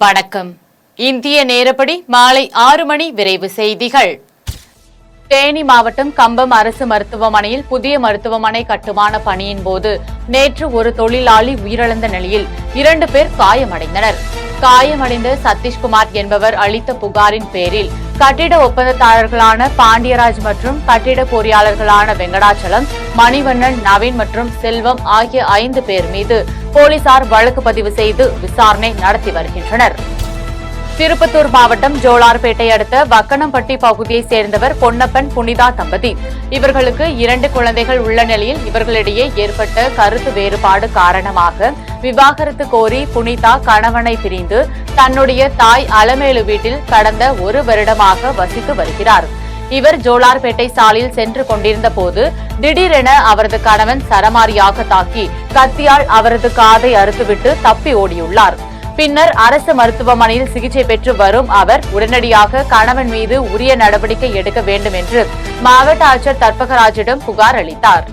வணக்கம். இந்திய நேரப்படி மாலை 6 மணி விரைவு செய்திகள். தேனி மாவட்டம் கம்பம் அரசு மருத்துவமனையில் புதிய மருத்துவமனை கட்டுமான பணியின் போது நேற்று ஒரு தொழிலாளி உயிரிழந்த நிலையில் 2 பேர் காயமடைந்தனர். காயமடைந்த சதீஷ்குமார் என்பவர் அளித்த புகாரின் பேரில் கட்டிட ஒப்பந்ததாரர்களான பாண்டியராஜ் மற்றும் கட்டிட பொறியாளர்களான வெங்கடாச்சலம், மணிவண்ணன், நவீன் மற்றும் செல்வம் ஆகிய 5 பேர் மீது போலீசார் வழக்கு பதிவு செய்து விசாரணை நடத்தி வருகின்றனர். திருப்பத்தூர் மாவட்டம் ஜோலார்பேட்டை அடுத்த வக்கனம்பட்டி பகுதியைச் சேர்ந்தவர் பொன்னப்பன், புனிதா தம்பதி. இவர்களுக்கு 2 குழந்தைகள் உள்ள நிலையில் இவர்களிடையே ஏற்பட்ட கருத்து வேறுபாடு காரணமாக விவாகரத்து கோரி புனிதா கணவனை பிரிந்து தன்னுடைய தாய் அலமேலு வீட்டில் கடந்த 1 வருடமாக வசித்து வருகிறார். இவர் ஜோலார்பேட்டை சாலையில் சென்று கொண்டிருந்த போது திடீரென அவரது கணவன் சரமாரியாக தாக்கி கத்தியால் அவரது காதை அறுத்துவிட்டு தப்பி ஓடியுள்ளார். பின்னர் அரசு மருத்துவமனையில் சிகிச்சை பெற்று வரும் அவர் உடனடியாக கணவன் மீது உரிய நடவடிக்கை எடுக்க வேண்டும் என்று மாவட்ட ஆட்சியர் தர்பகராஜிடம் புகார் அளித்தார்.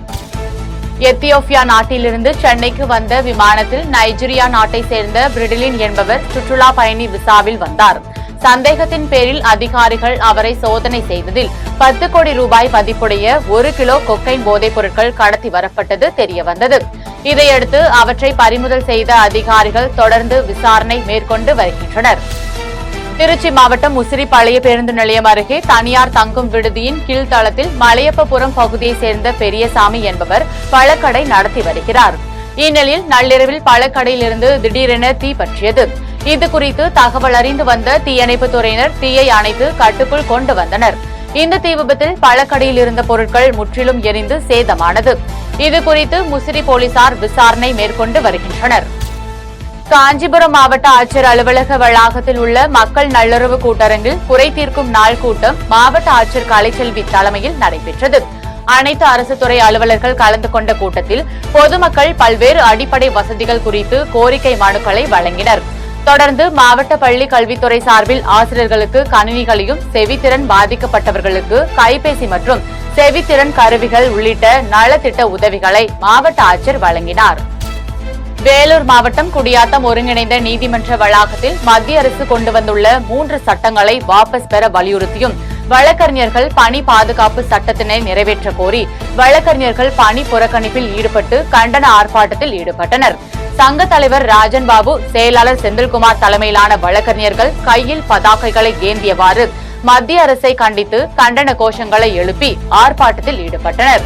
எத்தியோப்பியா நாட்டிலிருந்து சென்னைக்கு வந்த விமானத்தில் நைஜீரியா நாட்டை சேர்ந்த பிரிடிலின் என்பவர் சுற்றுலா பயணி விசாவில் வந்தார். சந்தேகத்தின் பேரில் அதிகாரிகள் அவரை சோதனை செய்ததில் 10 கோடி ரூபாய் மதிப்புடைய 1 கிலோ கொக்கைன் போதைப் பொருட்கள் கடத்தி வரப்பட்டது தெரியவந்தது. இதையடுத்து அவற்றை பறிமுதல் செய்த அதிகாரிகள் தொடர்ந்து விசாரணை மேற்கொண்டு வருகின்றனர். திருச்சி மாவட்டம் முசிறி பழைய பேருந்து நிலையம் அருகே தனியார் தங்கும் விடுதியின் கீழ்த்தளத்தில் மலையப்பபுரம் பகுதியைச் சேர்ந்த பெரியசாமி என்பவர் பழக்கடை நடத்தி வருகிறார். இந்நிலையில் நள்ளிரவில் பழக்கடையிலிருந்து திடீரென தீ பற்றியது. இதுகுறித்து தகவல் அறிந்து வந்த தீயணைப்புத் துறையினர் தீயை அணைத்து கட்டுக்குள் கொண்டு வந்தனர். இந்த தீ விபத்தில் பழக்கடையில் இருந்த பொருட்கள் முற்றிலும் எரிந்து சேதமானது. இதுகுறித்து முசிறி போலீசார் விசாரணை மேற்கொண்டு வருகின்றனர். காஞ்சிபுரம் மாவட்ட ஆட்சியர் அலுவலக வளாகத்தில் உள்ள மக்கள் நல்லுறவு கூட்டரங்கில் குறை தீர்க்கும் நாள் கூட்டம் மாவட்ட ஆட்சியர் கலைச்செல்வி தலைமையில் நடைபெற்றது. அனைத்து அரசு துறை அலுவலர்கள் கலந்து கொண்ட கூட்டத்தில் பொதுமக்கள் பல்வேறு அடிப்படை வசதிகள் குறித்து கோரிக்கை மனுக்களை வழங்கினர். தொடர்ந்து மாவட்ட பள்ளி கல்வித்துறை சார்பில் ஆசிரியர்களுக்கு கணினிகளையும், செவித்திறன் பாதிக்கப்பட்டவர்களுக்கு கைபேசி மற்றும் செவித்திறன் கருவிகள் உள்ளிட்ட நலத்திட்ட உதவிகளை மாவட்ட ஆட்சியர் வழங்கினார். வேலூர் மாவட்டம் குடியாத்தம் ஒருங்கிணைந்த நீதிமன்ற வளாகத்தில் மத்திய அரசு கொண்டு வந்துள்ள 3 சட்டங்களை வாபஸ் பெற வலியுறுத்தியும் வழக்கறிஞர்கள் பணி பாதுகாப்பு சட்டத்தினை நிறைவேற்ற கோரி வழக்கறிஞர்கள் பணி புறக்கணிப்பில் ஈடுபட்டு கண்டன ஆர்ப்பாட்டத்தில் ஈடுபட்டனர். சங்க தலைவர் ராஜன் பாபு, செயலாளர் செந்தில்குமார் தலைமையிலான வழக்கறிஞர்கள் கையில் பதாகைகளை ஏந்தியவாறு மத்திய அரசை கண்டித்து கண்டன கோஷங்களை எழுப்பி ஆர்ப்பாட்டத்தில் ஈடுபட்டனர்.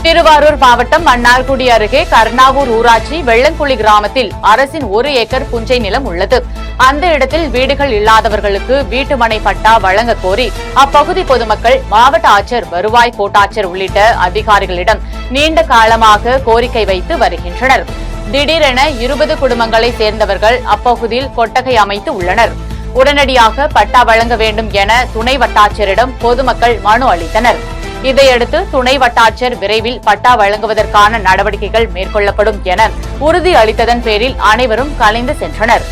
திருவாரூர் மாவட்டம் மன்னார்குடி அருகே கர்ணாவூர் ஊராட்சி வெள்ளங்குழி கிராமத்தில் அரசின் 1 ஏக்கர் புஞ்சை நிலம் உள்ளது. அந்த இடத்தில் வீடுகள் இல்லாதவர்களுக்கு வீட்டுமனை பட்டா வழங்க கோரி அப்பகுதி பொதுமக்கள் மாவட்ட ஆட்சியர், வருவாய் கோட்டாட்சியர் உள்ளிட்ட அதிகாரிகளிடம் நீண்ட காலமாக கோரிக்கை வைத்து வருகின்றனர். திடீரென 20 குடும்பங்களை சேர்ந்தவர்கள் அப்பகுதியில் கொட்டகை அமைத்து உள்ளனர். உடனடியாக பட்டா வழங்க வேண்டும் என துணை வட்டாட்சியரிடம் பொதுமக்கள் மனு அளித்தனர். இதையடுத்து துணை வட்டாட்சியர் விரைவில் பட்டா வழங்குவதற்கான நடவடிக்கைகள் மேற்கொள்ளப்படும் என உறுதி அளித்ததன் பேரில் அனைவரும் கலைந்து சென்றனர்.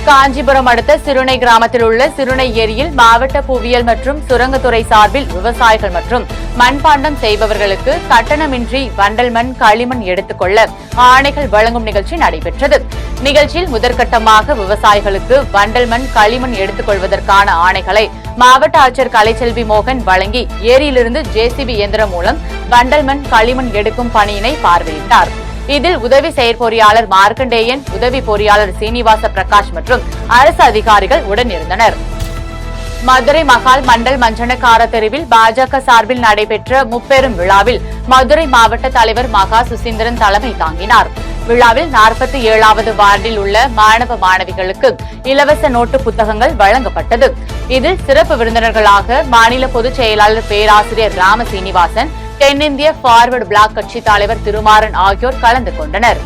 காஞ்சிபுரம் அடுத்த சிறுனை கிராமத்தில் உள்ள சிறுனை ஏரியில் மாவட்ட புவியியல் மற்றும் சுரங்கத்துறை சார்பில் விவசாயிகள் மற்றும் மண்பாண்டம் செய்பவர்களுக்கு கட்டணமின்றி வண்டல் மண், களிமண் எடுத்துக்கொள்ள ஆணைகள் வழங்கும் நிகழ்ச்சி நடைபெற்றது. நிகழ்ச்சியில் முதற்கட்டமாக விவசாயிகளுக்கு வண்டல் மண், களிமண் எடுத்துக் கொள்வதற்கான ஆணைகளை மாவட்ட ஆட்சியர் கலைச்செல்வி மோகன் வழங்கி ஏரியிலிருந்து JCB இயந்திரம் மூலம் வண்டல் மண், களிமண் எடுக்கும் பணியினை பார்வையிட்டார். இதில் உதவி செயற்பொறியாளர் மார்க்கண்டேயன், உதவி பொறியாளர் சீனிவாச பிரகாஷ் மற்றும் அரசு அதிகாரிகள் உடனிருந்தனர். மதுரை மகால் மண்டல் மஞ்சனக்கார தெருவில் பாஜக சார்பில் நடைபெற்ற முப்பெரும் விழாவில் மதுரை மாவட்ட தலைவர் மகா சுசீந்திரன் தலைமை தாங்கினார். விழாவில் 47வது வார்டில் உள்ள மாணவ மாணவிகளுக்கு இலவச நோட்டு புத்தகங்கள் வழங்கப்பட்டது. இதில் சிறப்பு விருந்தினர்களாக மாநில பொதுச் செயலாளர் பேராசிரியர் ராம சீனிவாசன், தென்னிந்திய பார்வர்டு பிளாக் கட்சி தலைவர் திருமாறன் ஆகியோர் கலந்து கொண்டனர்.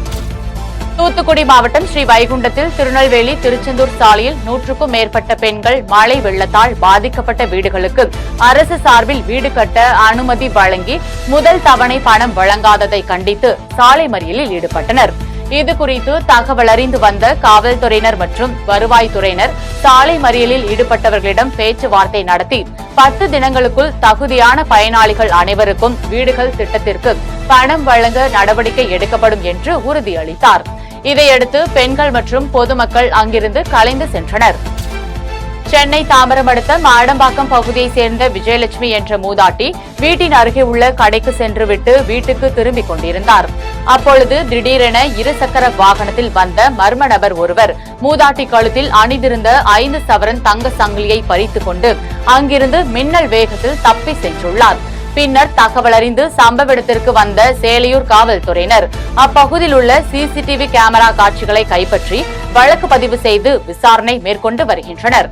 தூத்துக்குடி மாவட்டம் ஸ்ரீ வைகுண்டத்தில் திருநெல்வேலி திருச்செந்தூர் சாலையில் 100க்கும் மேற்பட்ட பெண்கள் மழை வெள்ளத்தால் பாதிக்கப்பட்ட வீடுகளுக்கு அரசு சார்பில் வீடு கட்ட அனுமதி வழங்கி முதல் தவணை பணம் வழங்காததை கண்டித்து சாலை மறியலில் ஈடுபட்டனர். இதுகுறித்து தகவல் அறிந்து வந்த காவல்துறையினர் மற்றும் வருவாய்த்துறையினர் சாலை மறியலில் ஈடுபட்டவர்களிடம் பேச்சுவார்த்தை நடத்தி 10 தினங்களுக்குள் தகுதியான பயனாளிகள் அனைவருக்கும் வீடுகள் திட்டத்திற்கு பணம் வழங்க நடவடிக்கை எடுக்கப்படும் என்று உறுதியளித்தார். இதையடுத்து பெண்கள் மற்றும் பொதுமக்கள் அங்கிருந்து கலைந்து சென்றனர். சென்னை தாம்பரம் அடுத்த மாடம்பாக்கம் பகுதியைச் சேர்ந்த விஜயலட்சுமி என்ற மூதாட்டி வீட்டின் அருகே உள்ள கடைக்கு சென்றுவிட்டு வீட்டுக்கு திரும்பிக் கொண்டிருந்தார். அப்பொழுது திடீரென இருசக்கர வாகனத்தில் வந்த மர்ம நபர் ஒருவர் மூதாட்டி கழுத்தில் அணிந்திருந்த 5 சவரன் தங்க சங்கிலியை பறித்துக் கொண்டு அங்கிருந்து மின்னல் வேகத்தில் தப்பி சென்றுள்ளார். பின்னர் தகவல் அறிந்து சம்பவ இடத்திற்கு வந்த சேலையூர் காவல்துறையினர் அப்பகுதியில் உள்ள சிசிடிவி கேமரா காட்சிகளை கைப்பற்றி வழக்கு பதிவு செய்து விசாரணை மேற்கொண்டு வருகின்றனர்.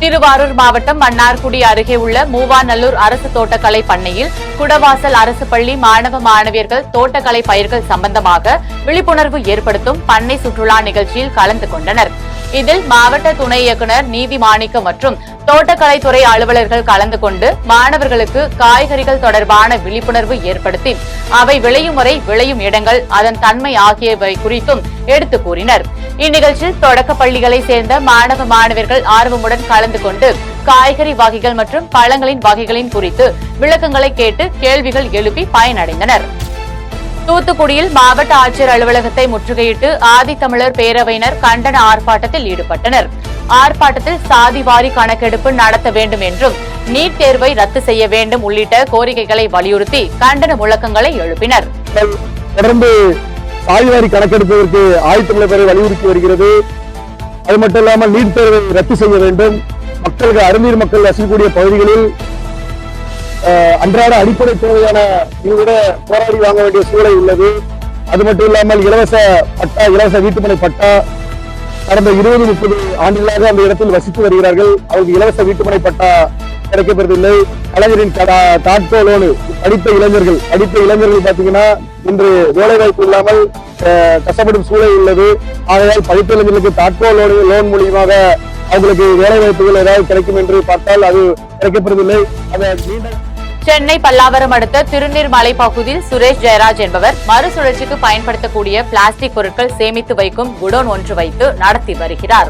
திருவாரூர் மாவட்டம் மன்னார்குடி அருகே உள்ள மூவாநல்லூர் அரசு தோட்டக்கலை பண்ணையில் குடவாசல் அரசு பள்ளி மாணவ மாணவியர்கள் தோட்டக்கலை பயிர்கள் சம்பந்தமாக விழிப்புணர்வு ஏற்படுத்தும் பண்ணை சுற்றுலா நிகழ்ச்சியில் கலந்து கொண்டனர். இதில் மாவட்ட துணை இயக்குநர் நீதி மாணிக்கம் மற்றும் தோட்டக்கலைத்துறை அலுவலர்கள் கலந்து கொண்டு மாணவர்களுக்கு காய்கறிகள் தொடர்பான விழிப்புணர்வு ஏற்படுத்தி அவை விளையும் வரை விளையும் இடங்கள், அதன் தன்மை ஆகியவை குறித்தும் எடுத்து கூறினர். இந்நிகழ்ச்சியில் தொடக்க பள்ளிகளை சேர்ந்த மாணவ மாணவர்கள் ஆர்வமுடன் கலந்து கொண்டு காய்கறி வகைகள் மற்றும் பழங்களின் வகைகளின் குறித்து விளக்கங்களை கேட்டு கேள்விகள் எழுப்பி பயனடைந்தனர். தூத்துக்குடியில் மாவட்ட ஆட்சியர் அலுவலகத்தை முற்றுகையிட்டு ஆதித்தமிழர் பேரவையினர் கண்டன ஆர்ப்பாட்டத்தில் ஈடுபட்டனர். ஆர்ப்பாட்டத்தில் சாதிவாரி கணக்கெடுப்பு நடத்த வேண்டும் என்றும் நீட் தேர்வை ரத்து செய்ய வேண்டும் உள்ளிட்ட கோரிக்கைகளை வலியுறுத்தி கண்டன முழக்கங்களை எழுப்பினர். தொடர்ந்து சாதிவாரி கணக்கெடுப்பதற்கு ஆதித்தமிழர் பேரவை வலியுறுத்தி வருகிறது. அது மட்டும் இல்லாமல் நீட் தேர்வை ரத்து செய்ய வேண்டும். மக்களுக்கு அருந்தீர் மக்கள் வசிக்கக்கூடிய பகுதிகளில் அன்றாட அடிப்படை தேவையான இதை போராடி வாங்க வேண்டிய சூழல் உள்ளது. அது மட்டும் இல்லாமல் இலவச வீட்டுமனை பட்டா கடந்த 20-30 ஆண்டுகளாக அந்த இடத்தில் வசித்து வருகிறார்கள். அவருக்கு இலவச வீட்டுமனை பட்டா கிடைக்கப்பெறவில்லை. கலைஞரின் தாட்கோ லோனு படித்த இளைஞர்கள் பாத்தீங்கன்னா இன்று வேலை வாய்ப்பு இல்லாமல் கஷ்டப்படும் சூழல் உள்ளது. ஆகையால் படித்த இளைஞர்களுக்கு தாட்கோ லோன் மூலியமாக அவங்களுக்கு வேலை வாய்ப்புகள் ஏதாவது கிடைக்கும் என்று பார்த்தால் அது கிடைக்கப்பெறவில்லை. சென்னை பல்லாவரம் அடுத்த திருநீர்மலை பகுதியில் சுரேஷ் ஜெயராஜ் என்பவர் மறுசுழற்சிக்கு பயன்படுத்தக்கூடிய பிளாஸ்டிக் பொருட்கள் சேமித்து வைக்கும் குடோன் ஒன்று வைத்து நடத்தி வருகிறார்.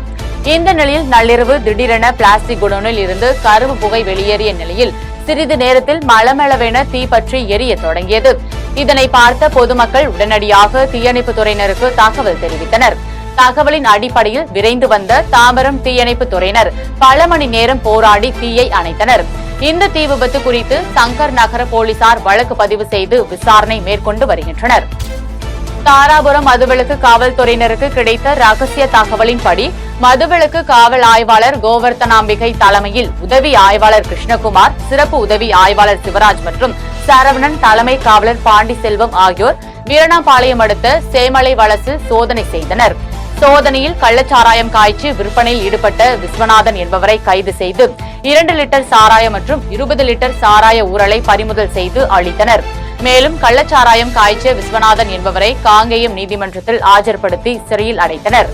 இந்த நிலையில் நள்ளிரவு திடீரென பிளாஸ்டிக் குடோனில் இருந்து கரும்பு புகை வெளியேறிய நிலையில் சிறிது நேரத்தில் மளமளவென தீ பற்றி எரிய தொடங்கியது. இதனை பார்த்த பொதுமக்கள் உடனடியாக தீயணைப்பு துறையினருக்கு தகவல் தெரிவித்தனர். தகவலின் அடிப்படையில் விரைந்து வந்த தாம்பரம் தீயணைப்பு துறையினர் பல மணி நேரம் போராடி தீயை அணைத்தனர். இந்த தீ விபத்து குறித்து சங்கர் நகர போலீசார் வழக்கு பதிவு செய்து விசாரணை மேற்கொண்டு வருகின்றனர். தாராபுரம் மதுவிலக்கு காவல்துறையினருக்கு கிடைத்த ரகசிய தகவலின்படி மதுவிலக்கு காவல் ஆய்வாளர் கோவர்த்தனாம்பிகை தலைமையில் உதவி ஆய்வாளர் கிருஷ்ணகுமார், சிறப்பு உதவி ஆய்வாளர் சிவராஜ் மற்றும் சரவணன், தலைமை காவலர் பாண்டிசெல்வம் ஆகியோர் வீரணாபாளையம் அடுத்த சேமலை வலசில் சோதனை செய்தனர். சோதனையில் கள்ளச்சாராயம் காய்ச்சி விற்பனையில் ஈடுபட்ட விஸ்வநாதன் என்பவரை கைது செய்து 2 லிட்டர் சாராயம் மற்றும் 20 லிட்டர் சாராய ஊரலை பறிமுதல் செய்து அளித்தனர். மேலும் கள்ளச்சாராயம் காய்ச்சிய விஸ்வநாதன் என்பவரை காங்கேயம் நீதிமன்றத்தில் ஆஜர்படுத்தி சிறையில் அடைத்தனர்.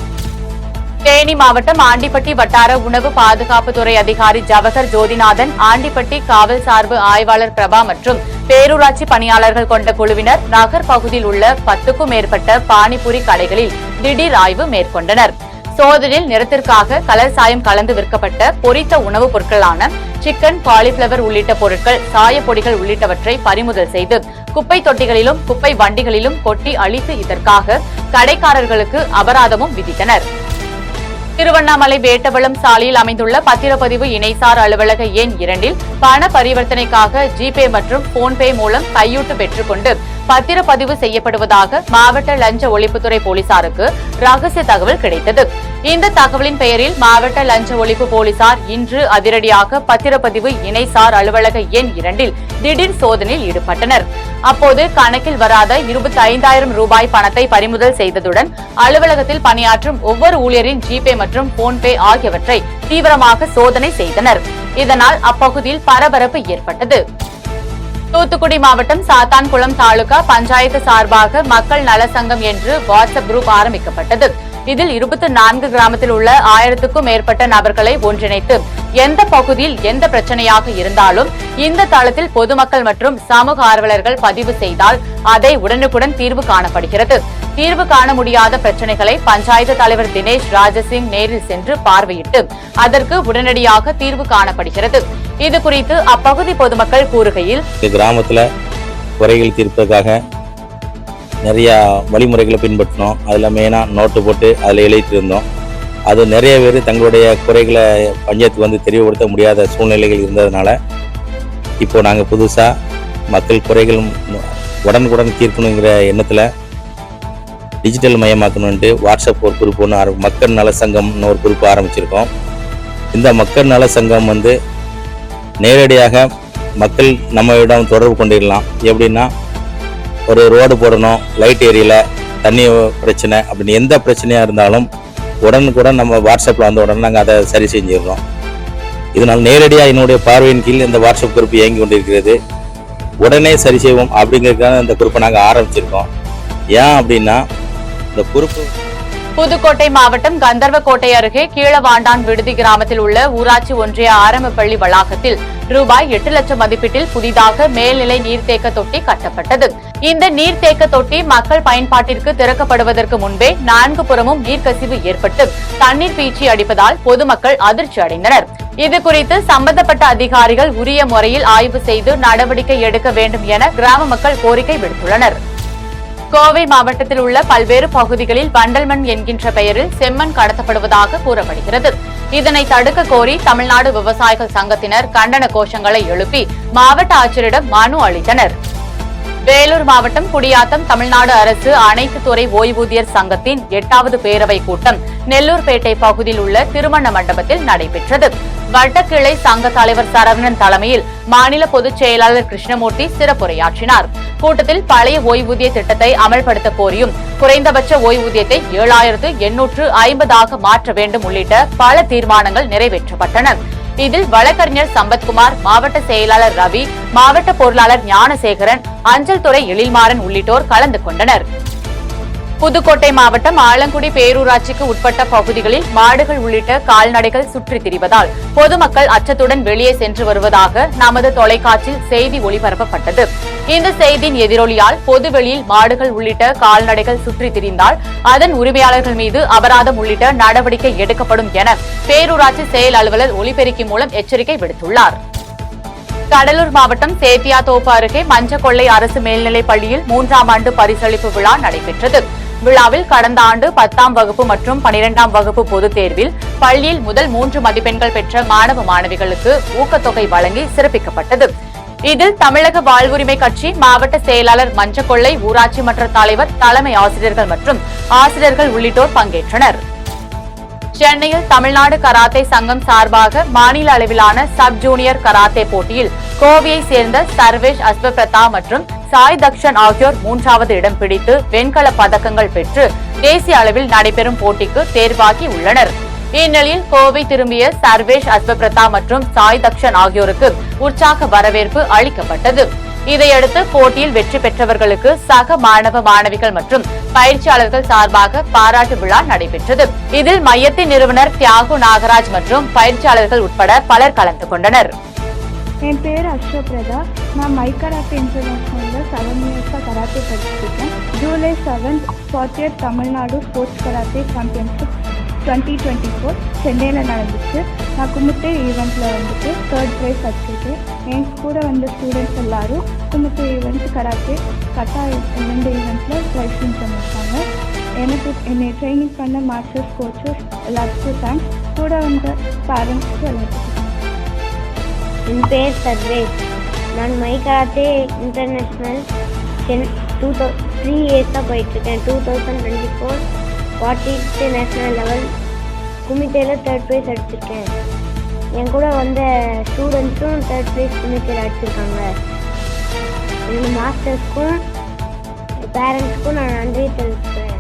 தேனி மாவட்டம் ஆண்டிப்பட்டி வட்டார உணவு பாதுகாப்புத்துறை அதிகாரி ஜவஹர் ஜோதிநாதன், ஆண்டிப்பட்டி காவல் சார்பு ஆய்வாளர் பிரபா மற்றும் பேரூராட்சி பணியாளர்கள் கொண்ட குழுவினர் நகர் பகுதியில் உள்ள 10க்கும் மேற்பட்ட பானிபூரி கடைகளில் திடீர் ஆய்வு மேற்கொண்டனர். சோதனையில் நிறத்திற்காக கலர் சாயம் கலந்து விற்கப்பட்ட பொரித்த உணவுப் பொருட்களான சிக்கன், காலிபிளவர் உள்ளிட்ட பொருட்கள், சாயப்பொடிகள் உள்ளிட்டவற்றை பறிமுதல் செய்து குப்பை தொட்டிகளிலும் குப்பை வண்டிகளிலும் கொட்டி அழித்து இதற்காக கடைக்காரர்களுக்கு அபராதமும் விதித்தனர். திருவண்ணாமலை வேட்டவளம் சாலையில் அமைந்துள்ள பத்திரப்பதிவு இணைசார் அலுவலக எண் 2இல் பண பரிவர்த்தனைக்காக ஜிபே மற்றும் போன்பே மூலம் கையூட்டு பெற்றுக்கொண்டு பத்திரப்பதிவு செய்யப்படுவதாக மாவட்ட லஞ்ச ஒழிப்புத்துறை போலீசாருக்கு ரகசிய தகவல் கிடைத்தது. இந்த தகவலின் பெயரில் மாவட்ட லஞ்ச ஒழிப்பு போலீசார் இன்று அதிரடியாக பத்திரப்பதிவு இணைசார் அலுவலக எண் 2இல் திடீர் சோதனையில் ஈடுபட்டனர். அப்போது கணக்கில் வராத 25,000 ரூபாய் பணத்தை பறிமுதல் செய்ததுடன் அலுவலகத்தில் பணியாற்றும் ஒவ்வொரு ஊழியரின் ஜிபே மற்றும் போன்பே ஆகியவற்றை தீவிரமாக சோதனை செய்தனர். இதனால் அப்பகுதியில் பரபரப்பு ஏற்பட்டது. தூத்துக்குடி மாவட்டம் சாத்தான்குளம் தாலுகா பஞ்சாயத்து சார்பாக மக்கள் நல சங்கம் என்று வாட்ஸ்அப் குரூப் ஆரம்பிக்கப்பட்டது. இதில் 24 கிராமத்தில் உள்ள 1000க்கும் மேற்பட்ட நபர்களை ஒன்றிணைத்து எந்த பகுதியில் எந்த பிரச்சனையாக இருந்தாலும் இந்த தளத்தில் பொதுமக்கள் மற்றும் சமூக ஆர்வலர்கள் பதிவு செய்தால் அதை உடனுக்குடன் தீர்வு காணப்படுகிறது. தீர்வு காண முடியாத பிரச்சனைகளை பஞ்சாயத்து தலைவர் தினேஷ் ராஜசிங் நேரில் சென்று பார்வையிட்டு அதற்கு உடனடியாக தீர்வு காணப்படுகிறது. இதுகுறித்து அப்பகுதி பொதுமக்கள் கூறுகையில், கிராமத்தில் குறைகள் தீர்ப்பதற்காக நிறையா வழிமுறைகளை பின்பற்றினோம். அதில் மெயினாக நோட்டு போட்டு அதில் எழுதிட்டு இருந்தோம். அது நிறைய பேர் தங்களுடைய குறைகளை பஞ்சாயத்துக்கு வந்து தெரியப்படுத்த முடியாத சூழ்நிலைகள் இருந்ததுனால இப்போது நாங்கள் புதுசாக மக்கள் குறைகள் உடனுக்குடன் தீர்க்கணுங்கிற எண்ணத்தில் டிஜிட்டல் மயமாக்கணுன்ட்டு வாட்ஸ்அப் ஒரு குரூப் ஒன்று மக்கள் நல சங்கம்னு ஒரு குரூப் ஆரம்பிச்சிருக்கோம். இந்த மக்கள் நல சங்கம் வந்து நேரடியாக மக்கள் நம்மளிடம் தொடர்பு கொண்டிடலாம். எப்படின்னா, ஒரு ரோடு போடணும், லைட் ஏரியல, தண்ணி பிரச்சனை அப்படின்னு எந்த பிரச்சனையாக இருந்தாலும் உடனுக்குடன் நம்ம வாட்ஸ்அப்பில் வந்த உடனே நாங்கள் அதை சரி செஞ்சிடுறோம். இதனால் நேரடியாக என்னுடைய பார்வையின் கீழ் இந்த வாட்ஸ்அப் குரூப் இயங்கி கொண்டிருக்கிறது. உடனே சரி செய்வோம் அப்படிங்கிறதுக்காக இந்த குரூப்பை நாங்கள் ஆரம்பிச்சிருக்கோம். ஏன் அப்படின்னா, இந்த குரூப்பு புதுக்கோட்டை மாவட்டம் கந்தர்வக்கோட்டை அருகே கீழவாண்டான் விடுதி கிராமத்தில் உள்ள ஊராட்சி ஒன்றிய ஆரம்ப பள்ளி வளாகத்தில் ரூபாய் 8 லட்சம் மதிப்பீட்டில் புதிதாக மேல்நிலை நீர்த்தேக்க தொட்டி கட்டப்பட்டது. இந்த நீர்த்தேக்க தொட்டி மக்கள் பயன்பாட்டிற்கு திறக்கப்படுவதற்கு முன்பே 4 புறமும் நீர்க்கசிவு ஏற்பட்டு தண்ணீர் பீச்சி அடிப்பதால் பொதுமக்கள் அதிர்ச்சி அடைந்தனர். இதுகுறித்து சம்பந்தப்பட்ட அதிகாரிகள் உரிய முறையில் ஆய்வு செய்து நடவடிக்கை எடுக்க வேண்டும் என கிராம மக்கள் கோரிக்கை விடுத்துள்ளனர். கோவை மாவட்டத்தில் உள்ள பல்வேறு பகுதிகளில் வண்டல்மண் என்கின்ற பெயரில் செம்மண் கடத்தப்படுவதாக கூறப்படுகிறது. இதனை தடுக்க கோரி தமிழ்நாடு விவசாயிகள் சங்கத்தினர் கண்டன கோஷங்களை எழுப்பி மாவட்ட ஆட்சியரிடம் மனு அளித்தனர். வேலூர் மாவட்டம் குடியாத்தம் தமிழ்நாடு அரசு அனைத்து துறை ஓய்வூதியர் சங்கத்தின் 8வது பேரவை கூட்டம் நெல்லூர்பேட்டை பகுதியில் உள்ள திருமண மண்டபத்தில் நடைபெற்றது. வட்டக்கிளை சங்க தலைவர் சரவணன் தலைமையில் மாநில பொதுச் செயலாளர் கிருஷ்ணமூர்த்தி சிறப்புரையாற்றினார். கூட்டத்தில் பழைய ஓய்வூதிய திட்டத்தை அமல்படுத்த கோரியும் குறைந்தபட்ச ஓய்வூதியத்தை 7,850 மாற்ற வேண்டும் உள்ளிட்ட பல தீர்மானங்கள் நிறைவேற்றப்பட்டன. இதில் வழக்கறிஞர் சம்பத்குமார், மாவட்ட செயலாளர் ரவி, மாவட்ட பொருளாளர் ஞானசேகரன், அஞ்சல் துறை எழில்மாறன் உள்ளிட்டோர் கலந்து கொண்டனர். புதுக்கோட்டை மாவட்டம் ஆலங்குடி பேரூராட்சிக்கு உட்பட்ட பகுதிகளில் மாடுகள் உள்ளிட்ட கால்நடைகள் சுற்றித் திரிவதால் பொதுமக்கள் அச்சத்துடன் வெளியே சென்று வருவதாக நமது தொலைக்காட்சியில் செய்தி ஒளிபரப்பப்பட்டது. இந்த செய்தியின் எதிரொலியால் பொதுவெளியில் மாடுகள் உள்ளிட்ட கால்நடைகள் சுற்றித் திரிந்தால் அதன் உரிமையாளர்கள் மீது அபராதம் உள்ளிட்ட நடவடிக்கை எடுக்கப்படும் என பேரூராட்சி செயல் அலுவலர் ஒலிபெருக்கி மூலம் எச்சரிக்கை விடுத்துள்ளார். கடலூர் மாவட்டம் சேத்தியாத்தோப்பு அருகே மஞ்சக்கொள்ளை அரசு மேல்நிலைப் பள்ளியில் 3ஆம் ஆண்டு பரிசளிப்பு விழா நடைபெற்றது. விழாவில் கடந்த ஆண்டு 10ஆம் வகுப்பு மற்றும் 12ஆம் வகுப்பு பொதுத் தேர்வில் பள்ளியில் முதல் 3 மதிப்பெண்கள் பெற்ற மாணவ மாணவிகளுக்கு ஊக்கத்தொகை வழங்கி சிறப்பிக்கப்பட்டது. இதில் தமிழக வாழ்வுரிமை கட்சி மாவட்ட செயலாளர் மஞ்சக்கொள்ளை, ஊராட்சி மன்ற தலைவர், தலைமை ஆசிரியர்கள் மற்றும் ஆசிரியர்கள் உள்ளிட்டோர் பங்கேற்றனர். சென்னையில் தமிழ்நாடு கராத்தே சங்கம் சார்பாக மாநில அளவிலான சப் ஜூனியர் கராத்தே போட்டியில் கோவையை சேர்ந்த சர்வேஷ் அஸ்வபிரதா மற்றும் சாய் தக்ஷன் ஆகியோர் 3வது இடம் பிடித்து வெண்கல பதக்கங்கள் பெற்று தேசிய அளவில் நடைபெறும் போட்டிக்கு தேர்வாகி உள்ளனர். இந்நிலையில் கோவை திரும்பிய சர்வேஷ் அஸ்வபிரதா மற்றும் சாய் தக்ஷன் ஆகியோருக்கு உற்சாக வரவேற்பு அளிக்கப்பட்டது. இதையடுத்து போட்டியில் வெற்றி பெற்றவர்களுக்கு சக மாணவ மாணவிகள் மற்றும் பயிற்சியாளர்கள் சார்பாக பாராட்டு விழா நடைபெற்றது. இதில் மையத்தின் நிறுவனர் தியாகு நாகராஜ் மற்றும் பயிற்சியாளர்கள் உட்பட பலர் கலந்து கொண்டனர். என் பேர் அஸ்வபிரதா. நான் மை கராத்தே இன்டர்நேஷனலில் 7 இயர்ஸாக கராத்தே படிச்சிருக்கேன். July 7 40th Tamil Nadu sports karate championship 2024 சென்னையில் நடந்துச்சு. நான் குமுட்டை ஈவெண்ட்டில் வந்துட்டு 3rd ப்ரைஸ் அடிச்சிருக்கேன். என் கூட வந்த ஸ்டூடெண்ட்ஸ் எல்லாரும் குமுட்டை ஈவெண்ட், கராத்தே, கட்டா 2 ஈவெண்ட்டில் ப்ரைஸ் வின் பண்ணியிருக்காங்க. என்னை ட்ரைனிங் பண்ண மாஸ்டர்ஸ், கோச்சஸ் எல்லாத்துக்கும் தேங்க்ஸ். கூட வந்த பேரண்ட்ஸ்க்கு எல்லாத்துக்கும். என் பேர் சர்வேஷ். நான் மை கராத்தே இன்டர்நேஷ்னல் 3 இயர்ஸாக போயிட்டுருக்கேன். 2024 40th national level குமிட்டேயில் 3rd price அடிச்சிருக்கேன். என் கூட வந்த ஸ்டூடெண்ட்ஸும் 3rd ப்ரைஸ் குமிட்டேயில் அடிச்சிருக்காங்க. என்னோடய மாஸ்டர்ஸ்க்கும் பேரண்ட்ஸ்க்கும் நான் நன்றி தெரிவிக்கிறேன்.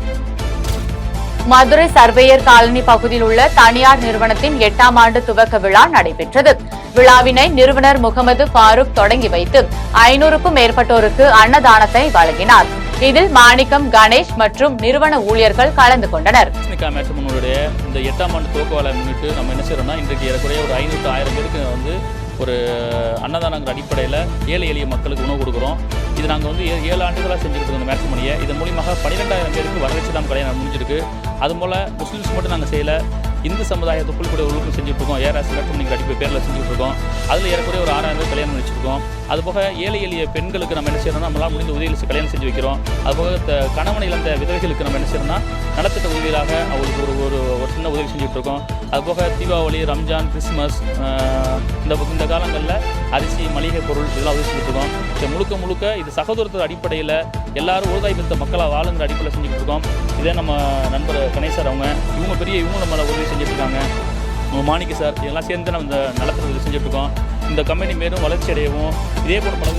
மதுரை சர்வேயர் காலனி பகுதியில் உள்ள தனியார் நிறுவனத்தின் 8ஆம் ஆண்டு துவக்க விழா நடைபெற்றது. விழாவினை நிறுவனர் முகமது ஃபாரூக் தொடங்கி வைத்து 500க்கும் மேற்பட்டோருக்கு அன்னதானத்தை வழங்கினார். இதில் மாணிக்கம், கணேஷ் மற்றும் நிறுவன ஊழியர்கள் கலந்து கொண்டனர். நம்மளுடைய இந்த 8ஆம் ஆண்டு துவக்க விழா முன்னிட்டு நம்ம என்ன செய்யறோம்னா, இன்றைக்கு ஏறக்குறைய ஒரு 500 to 1000 பேருக்கு வந்து ஒரு அன்னதானங்கிற அடிப்படையில் ஏழை எளிய மக்களுக்கு உணவு கொடுக்குறோம். இது நாங்கள் வந்து 7 ஆண்டுகளாக செஞ்சுக்கிட்டு இருந்த மேட்ச் மணியை இதன் மூலியமாக 12,000 பேருக்கு வரதட்சணை கல்யாணம் முடிஞ்சிருக்கு. அதுபோல் முஸ்லீம்ஸ் மட்டும் நாங்கள் செய்யலை, இந்து சமுதாயத்துக்குள் கூட ஒழுக்கம் செஞ்சுட்டு இருக்கோம். ஏஆர்எஸ் மேட்ரிமோனி அடிப்படை பேரில் செஞ்சுட்டு இருக்கோம். அதில் ஏறக்குறைய ஒரு 6000 பேர் கல்யாணம் வச்சுருக்கோம். அதுபோக ஏழை எளிய பெண்களுக்கு நம்ம என்ன செய்யறோம்னா நம்மளால் முடிந்த உதவிகள் கல்யாணம் செஞ்சு வைக்கிறோம். அதுபோக கணவனை இழந்த விதவைகளுக்கு நம்ம என்ன செய்யறோம்னா நலத்திட்ட உதவிகளாக அவங்களுக்கு ஒரு சின்ன உதவி செஞ்சுட்டு இருக்கோம். அதுபோக தீபாவளி, ரம்ஜான், கிறிஸ்மஸ் இந்த காலங்களில் அரிசி, மளிகை பொருள் இதெல்லாம் உதவி செஞ்சுட்டு இருக்கோம். இது முழுக்க இது சகோதரத்துவ அடிப்படையில் எல்லாரும் ஒழுதாய் பெற்ற மக்களாக வாழுங்கிற அடிப்படையில் செஞ்சுட்டு இருக்கோம். இதே நம்ம நண்பர் கணேஷ் சார் இவங்க நம்மளை உதவி செஞ்சுட்டு இருக்காங்க. மாணிக்க சார் இதெல்லாம் சேர்ந்து நம்ம இந்த நலத்திட்ட உதவி செஞ்சுட்டு இருக்கோம். இந்த கம்பெனி மேலும் வளர்ச்சி அடையவும் இதே போல பல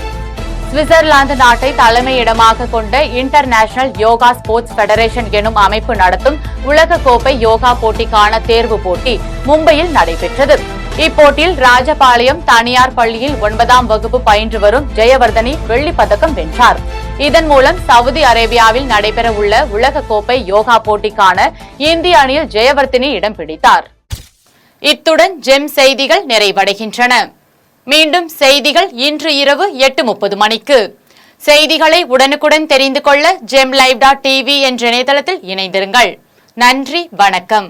சுவிட்சர்லாந்து நாட்டை தலைமையிடமாக கொண்ட இன்டர்நேஷனல் யோகா ஸ்போர்ட்ஸ் ஃபெடரேஷன் எனும் அமைப்பு நடத்தும் உலகக்கோப்பை யோகா போட்டிக்கான தேர்வு போட்டி மும்பையில் நடைபெற்றது. இப்போட்டியில் ராஜபாளையம் தனியார் பள்ளியில் 9ஆம் வகுப்பு பயின்று வரும் ஜெயவர்தனி வெள்ளிப் பதக்கம் வென்றார். இதன் மூலம் சவுதி அரேபியாவில் நடைபெற உள்ள உலகக்கோப்பை யோகா போட்டிக்கான இந்திய அணியில் ஜெயவர்தனி இடம் பிடித்தார். இத்துடன் ஜெம் செய்திகள் நிறைவடைகின்றன. மீண்டும் செய்திகள் இன்று இரவு 8:30 மணிக்கு. செய்திகளை உடனுக்குடன் தெரிந்து கொள்ள gemlive.tv என்ற இணையதளத்தில் இணைந்திருங்கள். நன்றி, வணக்கம்.